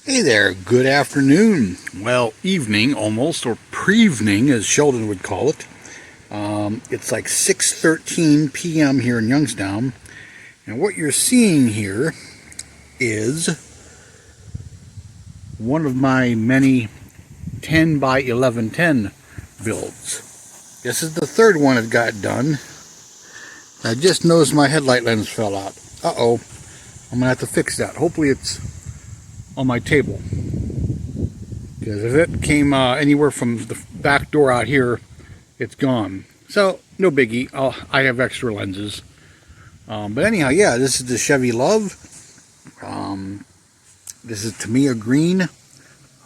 Hey there, good afternoon. Well, evening almost, or pre-evening as Sheldon would call it. It's like 6:13 p.m. here in Youngstown. And what you're seeing here is one of my many 10 by 1110 builds. This is the third one that got done. I just noticed my headlight lens fell out. Uh-oh. I'm going to have to fix that. Hopefully it's on my table. Because if it came anywhere from the back door out here, it's gone. So, no biggie. I have extra lenses. But anyhow, yeah, this is the Chevy Love. This is Tamiya green.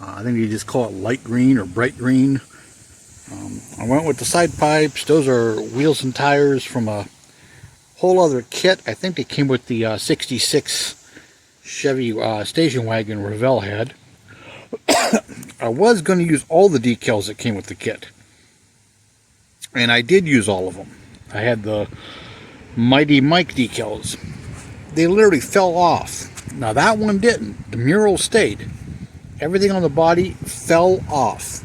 I think you just call it light green or bright green. I went with the side pipes. Those are wheels and tires from a whole other kit. I think they came with the 66 Chevy station wagon Revell had. I was going to use all the decals that came with the kit. And I did use all of them. I had the Mighty Mike decals. They literally fell off. Now that one didn't. The mural stayed. Everything on the body fell off.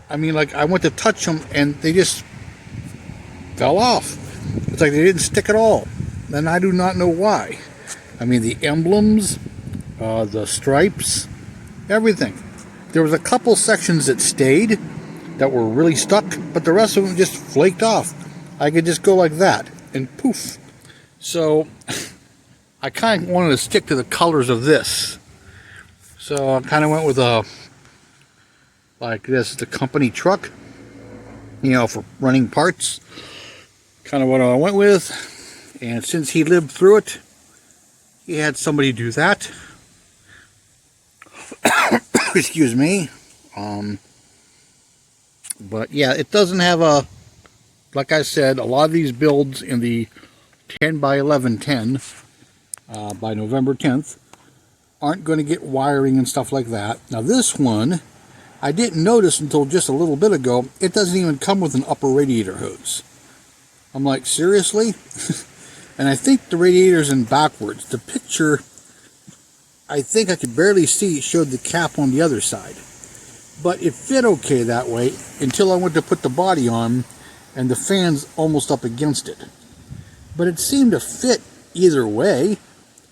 I mean, like, I went to touch them and they just fell off. It's like they didn't stick at all. And I do not know why. I mean, the emblems, the stripes, everything. There was a couple sections that stayed, that were really stuck, but the rest of them just flaked off. I could just go like that, and poof. So, I kind of wanted to stick to the colors of this. So, I kind of went with like this, the company truck, you know, for running parts. Kind of what I went with. And since he lived through it, he had somebody do that. Excuse me. But yeah, it doesn't have a, like I said, a lot of these builds in the 10 by 1110 by November 10th aren't going to get wiring and stuff like that. Now this one, I didn't notice until just a little bit ago, it doesn't even come with an upper radiator hose. I'm like, seriously? And I think the radiator's in backwards. The picture, I think I could barely see, showed the cap on the other side. But it fit okay that way until I went to put the body on and the fan's almost up against it. But it seemed to fit either way.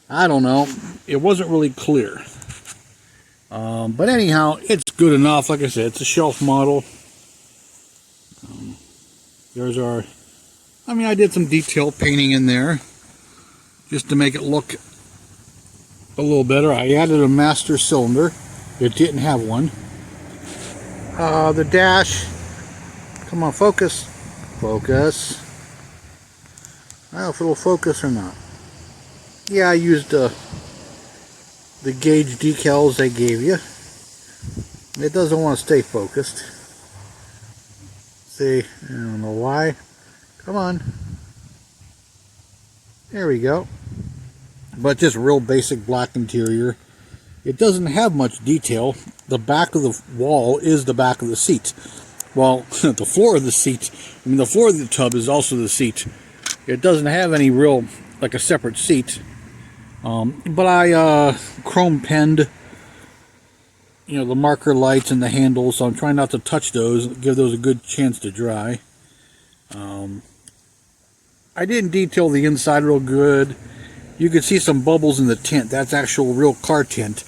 I don't know. It wasn't really clear. But anyhow, it's good enough. Like I said, it's a shelf model. There's our... I mean, I did some detail painting in there just to make it look a little better. I added a master cylinder. It didn't have one. The dash. Come on, focus. Focus. I don't know if it'll focus or not. Yeah, I used the gauge decals they gave you. It doesn't want to stay focused. See, I don't know why. Come on. There we go. But just real basic black interior. It doesn't have much detail. The back of the wall is the back of the seat. Well, the floor of the seat, I mean the floor of the tub is also the seat. It doesn't have any real, like a separate seat. But I chrome penned, you know, the marker lights and the handles, so I'm trying not to touch those, give those a good chance to dry. I didn't detail the inside real good. You could see some bubbles in the tint. That's actual real car tint.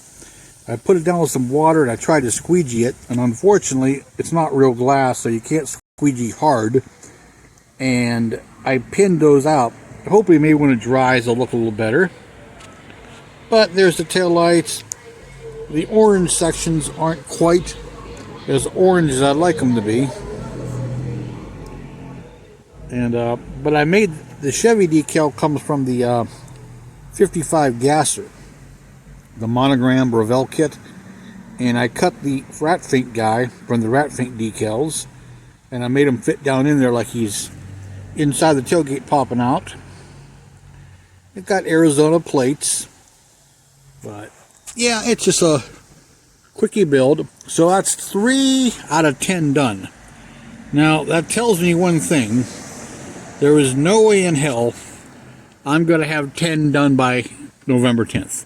I put it down with some water and I tried to squeegee it, and unfortunately it's not real glass, so you can't squeegee hard. And I pinned those out. Hopefully maybe when it dries they'll look a little better. But there's the tail lights. The orange sections aren't quite as orange as I'd like them to be. And but I made the Chevy decal comes from the 55 gasser, the monogram Revell kit, and I cut the rat fink guy from the rat fink decals, and I made him fit down in there like he's inside the tailgate popping out. It got Arizona plates, but yeah, it's just a quickie build. So that's 3 out of 10 done. Now that tells me one thing. There is no way in hell I'm going to have 10 done by November 10th.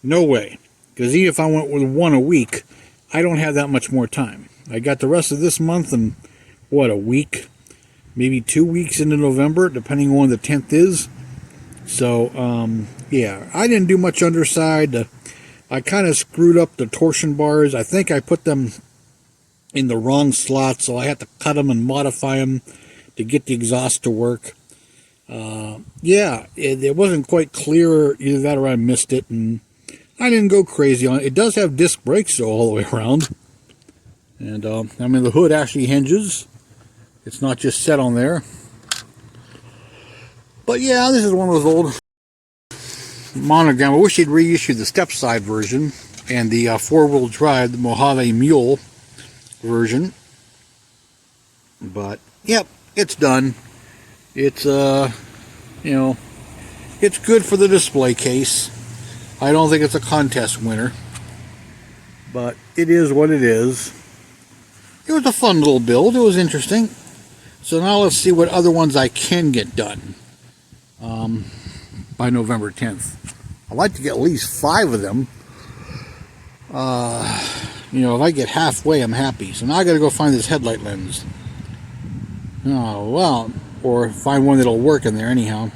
No way. Because even if I went with one a week, I don't have that much more time. I got the rest of this month and, what, a week? Maybe 2 weeks into November, depending on when the 10th is. So, yeah, I didn't do much underside. I kind of screwed up the torsion bars. I think I put them in the wrong slot, so I had to cut them and modify them to get the exhaust to work. Yeah, it wasn't quite clear, either that or I missed it, and I didn't go crazy on it. It does have disc brakes, though, all the way around. And, I mean, the hood actually hinges. It's not just set on there. But, yeah, this is one of those old Monogram. I wish they'd reissued the step side version and the four-wheel drive, the Mojave Mule version. But, yep, it's done. It's, you know, it's good for the display case. I don't think it's a contest winner, but it is what it is. It was a fun little build. It was interesting. So now let's see what other ones I can get done by November 10th. I'd like to get at least 5 of them. You know, if I get halfway, I'm happy. So now I got to go find this headlight lens. Oh, well, or find one that'll work in there anyhow.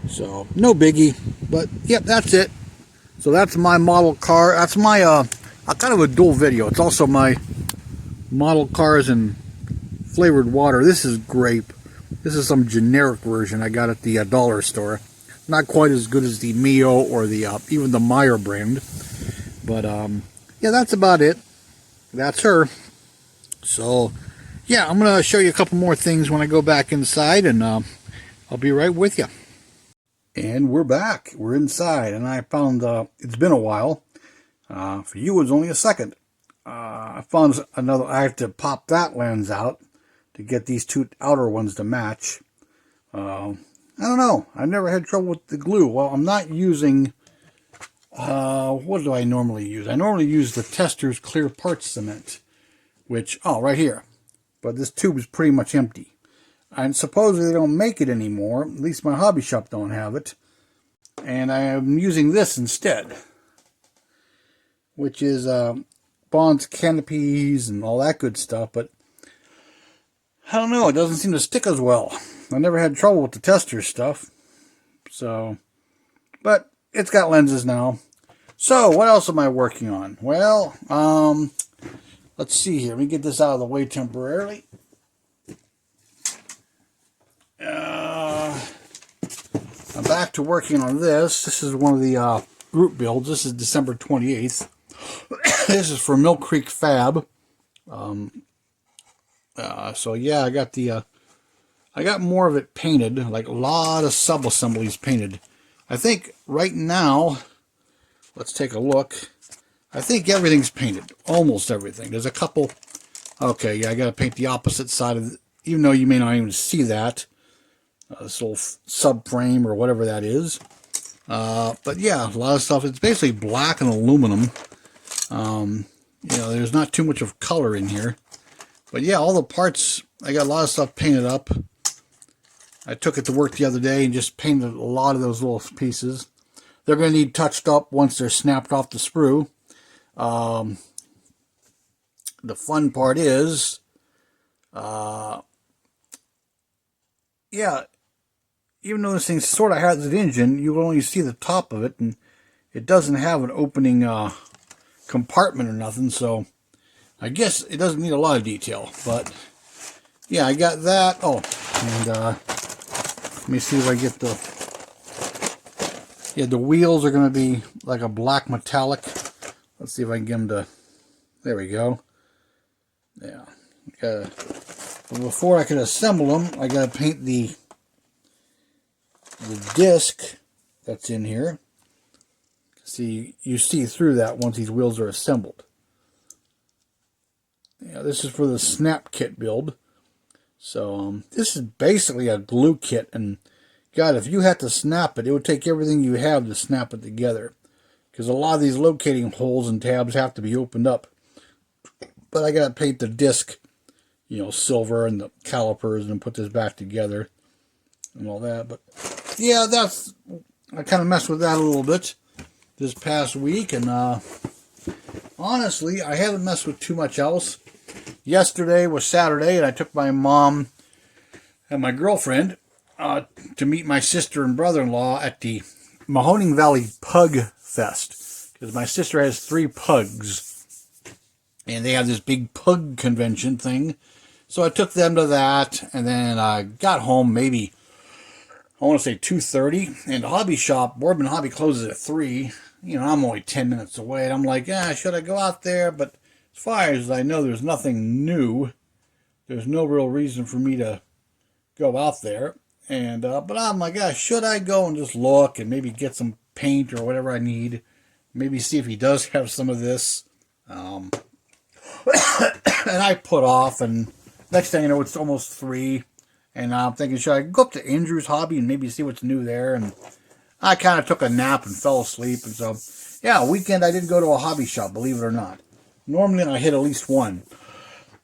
So, no biggie. But, yep, that's it. So that's my model car. That's my, kind of a dual video. It's also my model cars and flavored water. This is grape. This is some generic version I got at the dollar store. Not quite as good as the Mio or the even the Meyer brand. But, yeah, that's about it. That's her. So, yeah, I'm going to show you a couple more things when I go back inside, and I'll be right with you. And we're back. We're inside, and I found, it's been a while. For you, it was only a second. I found another, I have to pop that lens out to get these two outer ones to match. I don't know. I've never had trouble with the glue. Well, I'm not using, what do I normally use? I normally use the Testors Clear Parts Cement, which, oh, right here. But this tube is pretty much empty. And supposedly they don't make it anymore. At least my hobby shop don't have it. And I am using this instead, which is Bond's Canopies and all that good stuff. But I don't know. It doesn't seem to stick as well. I never had trouble with the Testors stuff. So, but it's got lenses now. So, what else am I working on? Well, let's see here. Let me get this out of the way temporarily. I'm back to working on this. This is one of the group builds. This is December 28th. This is for Mill Creek Fab. So yeah, I got the I got more of it painted, like a lot of sub-assemblies painted. I think right now, let's take a look. I think everything's painted, almost everything. There's a couple. Okay, yeah, I got to paint the opposite side of it, even though you may not even see that. This little subframe or whatever that is. But yeah, a lot of stuff. It's basically black and aluminum. You know, there's not too much of color in here. But yeah, all the parts, I got a lot of stuff painted up. I took it to work the other day and just painted a lot of those little pieces. They're going to need touched up once they're snapped off the sprue. The fun part is, yeah, even though this thing sort of has an engine, you will only see the top of it, and it doesn't have an opening compartment or nothing, so I guess it doesn't need a lot of detail. But yeah, I got that. Oh, and let me see if I get the, yeah, the wheels are going to be like a black metallic. Let's see if I can get them to, there we go. Yeah. But before I can assemble them, I got to paint the disc that's in here. See, you see through that once these wheels are assembled. Yeah, this is for the snap kit build. So this is basically a glue kit, and God, if you had to snap it, it would take everything you have to snap it together, because a lot of these locating holes and tabs have to be opened up. But I got to paint the disc, you know, silver, and the calipers, and put this back together and all that. But yeah, that's, I kind of messed with that a little bit. this past week, and honestly, I haven't messed with too much else. Yesterday was Saturday, and I took my mom and my girlfriend to meet my sister and brother-in-law at the Mahoning Valley Pug Fest, because my sister has 3 pugs, and they have this big pug convention thing. So I took them to that, and then I got home maybe, I want to say 2:30, and the hobby shop, Boardman Hobby, closes at 3. You know, I'm only 10 minutes away, and I'm like, should I go out there? But as far as I know, there's nothing new. There's no real reason for me to go out there. And but I'm like, should I go and just look and maybe get some paint or whatever I need? Maybe see if he does have some of this. And I put off, and next thing you know, it's almost 3. And I'm thinking, should I go up to Andrew's Hobby and maybe see what's new there? And I kind of took a nap and fell asleep. And so, yeah, weekend I didn't go to a hobby shop, believe it or not. Normally I hit at least one.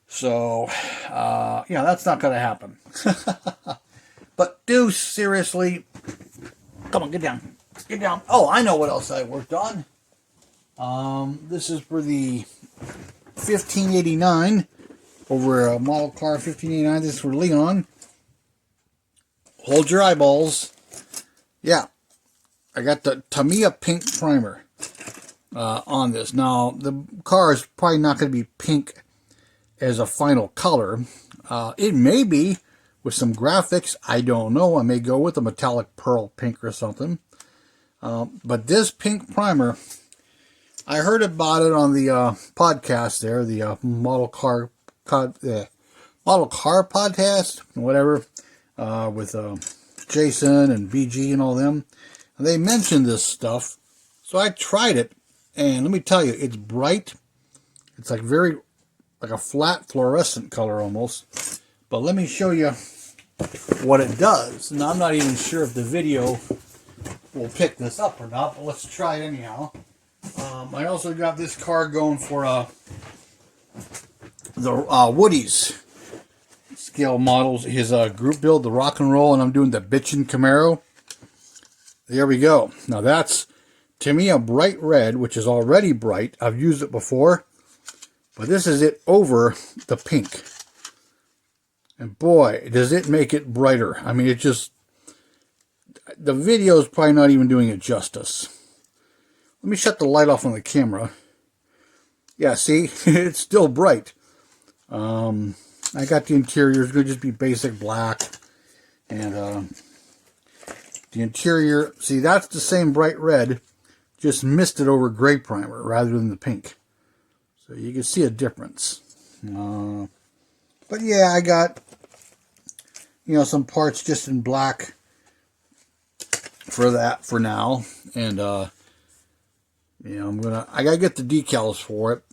So, yeah, that's not going to happen. But do seriously, come on, get down. Get down. Oh, I know what else I worked on. This is for the 1589 over a model car 1589. This is for Leon. Hold your eyeballs. Yeah, I got the Tamiya pink primer on this. Now, the car is probably not going to be pink as a final color. It may be with some graphics. I don't know. I may go with a metallic pearl pink or something. But this pink primer, I heard about it on the podcast there, the model car podcast, whatever, with Jason and BG and all them. And they mentioned this stuff, so I tried it, and let me tell you, it's bright. It's like a flat fluorescent color almost. But let me show you what it does. Now, I'm not even sure if the video will pick this up or not, but let's try it anyhow. I also got this car going for the Woody's scale models, his group build, the Rock and Roll, and I'm doing the Bitchin' Camaro. There we go. Now that's, to me, a bright red, which is already bright. I've used it before, but this is it over the pink. And boy, does it make it brighter. I mean, it just, the video is probably not even doing it justice. Let me shut the light off on the camera. Yeah, see, it's still bright. I got the interior. It's going to just be basic black. And the interior, see, that's the same bright red, just misted over gray primer rather than the pink. So you can see a difference. But yeah, I got, some parts just in black for that for now. And, I gotta get the decals for it.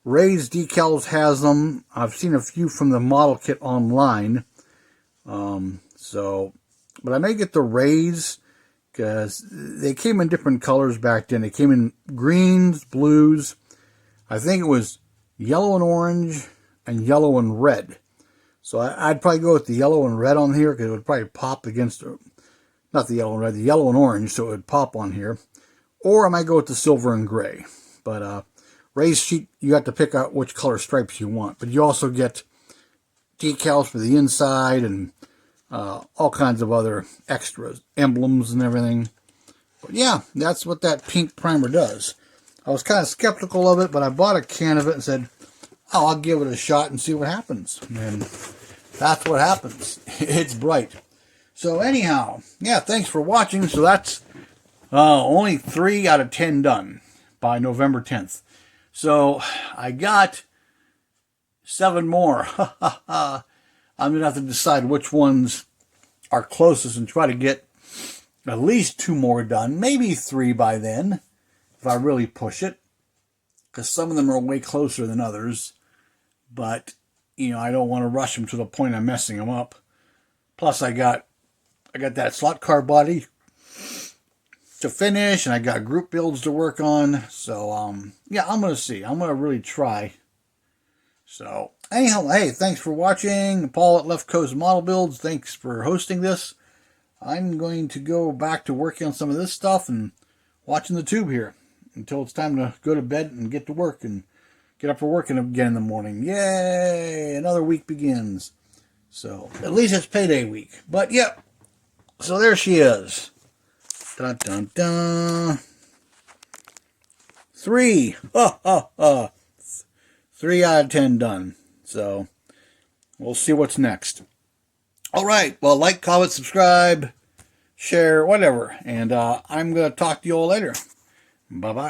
Ray's Decals has them. I've seen a few from the model kit online. But I may get the Ray's because they came in different colors back then. They came in greens, blues. I think it was yellow and orange and yellow and red. So I'd probably go with the yellow and red on here because it would probably pop against, not the yellow and red, the yellow and orange, so it would pop on here. Or I might go with the silver and gray. But Ray's sheet, you have to pick out which color stripes you want. But you also get decals for the inside and all kinds of other extras, emblems and everything. But yeah, that's what that pink primer does. I was kind of skeptical of it, but I bought a can of it and said, I'll give it a shot and see what happens. And that's what happens. It's bright. So anyhow, yeah, thanks for watching. So that's only 3 out of 10 done by November 10th. So I got 7 more. I'm going to have to decide which ones are closest and try to get at least 2 more done. Maybe 3 by then, if I really push it. Because some of them are way closer than others. But, I don't want to rush them to the point of messing them up. Plus, I got that slot car body to finish, and I got group builds to work on. So, yeah, I'm going to see. I'm going to really try. So, anyhow, hey, thanks for watching. Paul at Left Coast Model Builds. Thanks for hosting this. I'm going to go back to working on some of this stuff, and watching the tube here until it's time to go to bed and get to work and get up for work again in the morning. Yay! Another week begins. So at least it's payday week. But yep. So there she is. Dun dun dun. 3. 3 out of 10 done. So we'll see what's next. All right. Well, like, comment, subscribe, share, whatever. And I'm going to talk to you all later. Bye-bye.